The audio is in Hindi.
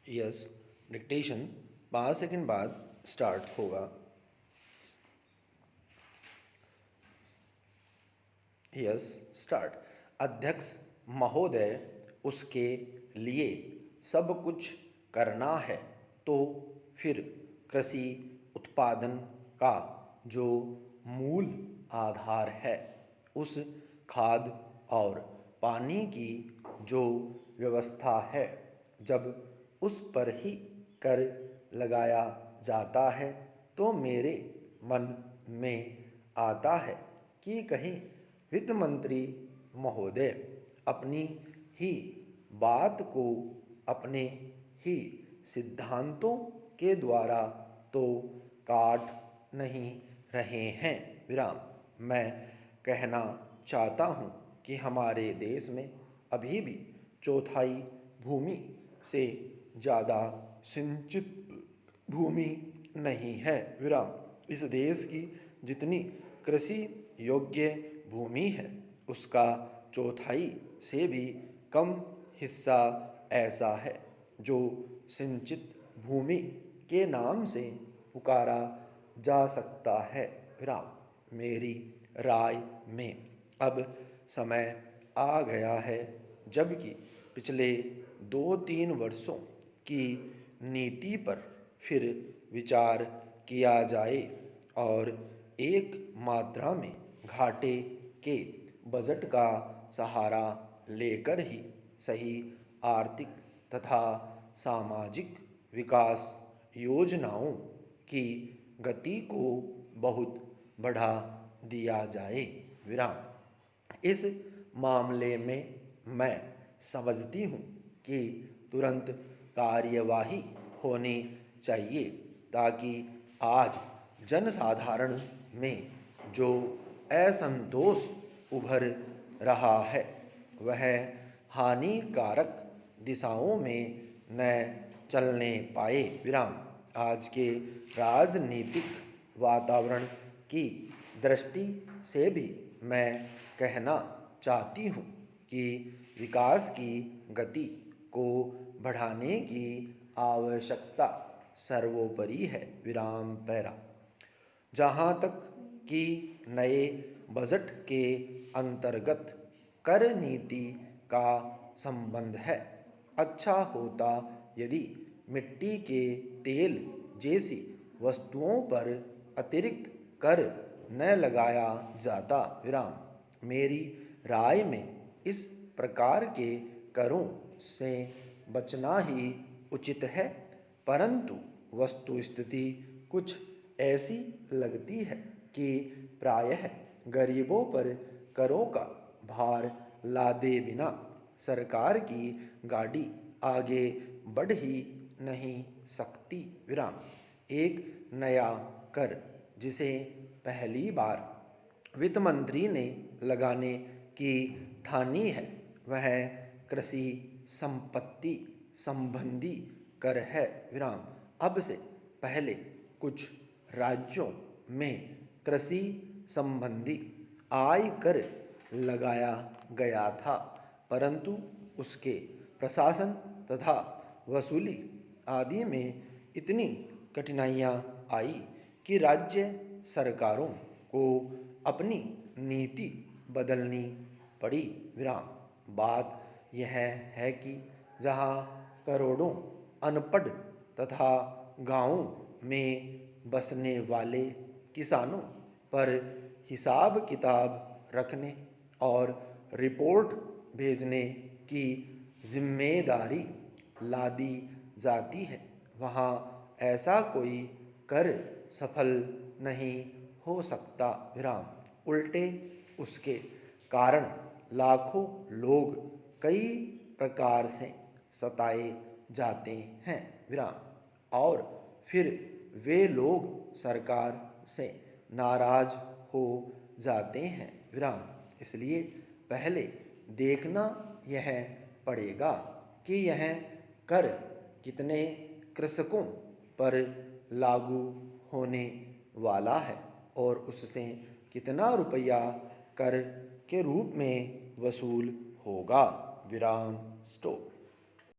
यस, डिक्टेशन 5 सेकंड बाद स्टार्ट होगा। Yes, start. अध्यक्ष महोदय, उसके लिए सब कुछ करना है तो फिर कृषि उत्पादन का जो मूल आधार है, उस खाद और पानी की जो व्यवस्था है, जब उस पर ही कर लगाया जाता है तो मेरे मन में आता है कि कहीं वित्त मंत्री महोदय अपनी ही बात को अपने ही सिद्धांतों के द्वारा तो काट नहीं रहे हैं। विराम। मैं कहना चाहता हूँ कि हमारे देश में अभी भी चौथाई भूमि से ज़्यादा सिंचित भूमि नहीं है। विराम। इस देश की जितनी कृषि योग्य भूमि है, उसका चौथाई से भी कम हिस्सा ऐसा है जो सिंचित भूमि के नाम से पुकारा जा सकता है। विराम। मेरी राय में अब समय आ गया है जबकि पिछले 2-3 वर्षों की नीति पर फिर विचार किया जाए और एक मात्रा में घाटे के बजट का सहारा लेकर ही सही आर्थिक तथा सामाजिक विकास योजनाओं की गति को बहुत बढ़ा दिया जाए। विराम। इस मामले में मैं समझती हूँ कि तुरंत कार्यवाही होनी चाहिए ताकि आज जनसाधारण में जो असंतोष उभर रहा है वह हानिकारक दिशाओं में न चलने पाए। विराम। आज के राजनीतिक वातावरण की दृष्टि से भी मैं कहना चाहती हूँ कि विकास की गति को बढ़ाने की आवश्यकता सर्वोपरि है। विराम पैरा। जहाँ तक कि नए बजट के अंतर्गत कर नीति का संबंध है, अच्छा होता यदि मिट्टी के तेल जैसी वस्तुओं पर अतिरिक्त कर न लगाया जाता। विराम। मेरी राय में इस प्रकार के करों से बचना ही उचित है, परंतु वस्तुस्थिति कुछ ऐसी लगती है कि प्रायः गरीबों पर करों का भार लादे बिना सरकार की गाड़ी आगे बढ़ ही नहीं सकती। विराम। एक नया कर जिसे पहली बार वित्त मंत्री ने लगाने की ठानी है वह कृषि संपत्ति संबंधी कर है। विराम। अब से पहले कुछ राज्यों में कृषि संबंधी आय कर लगाया गया था, परंतु उसके प्रशासन तथा वसूली आदि में इतनी कठिनाइयाँ आई कि राज्य सरकारों को अपनी नीति बदलनी पड़ी। विराम। बात यह है कि जहाँ करोड़ों अनपढ़ तथा गाँवों में बसने वाले किसानों पर हिसाब किताब रखने और रिपोर्ट भेजने की जिम्मेदारी लादी जाती है, वहाँ ऐसा कोई कर सफल नहीं हो सकता। विराम। उल्टे उसके कारण लाखों लोग कई प्रकार से सताए जाते हैं। विराम। और फिर वे लोग सरकार से नाराज हो जाते हैं। विराम। इसलिए पहले देखना यह पड़ेगा कि यह कर कितने कृषकों पर लागू होने वाला है और उससे कितना रुपया कर के रूप में वसूल होगा। विराम। स्टॉप।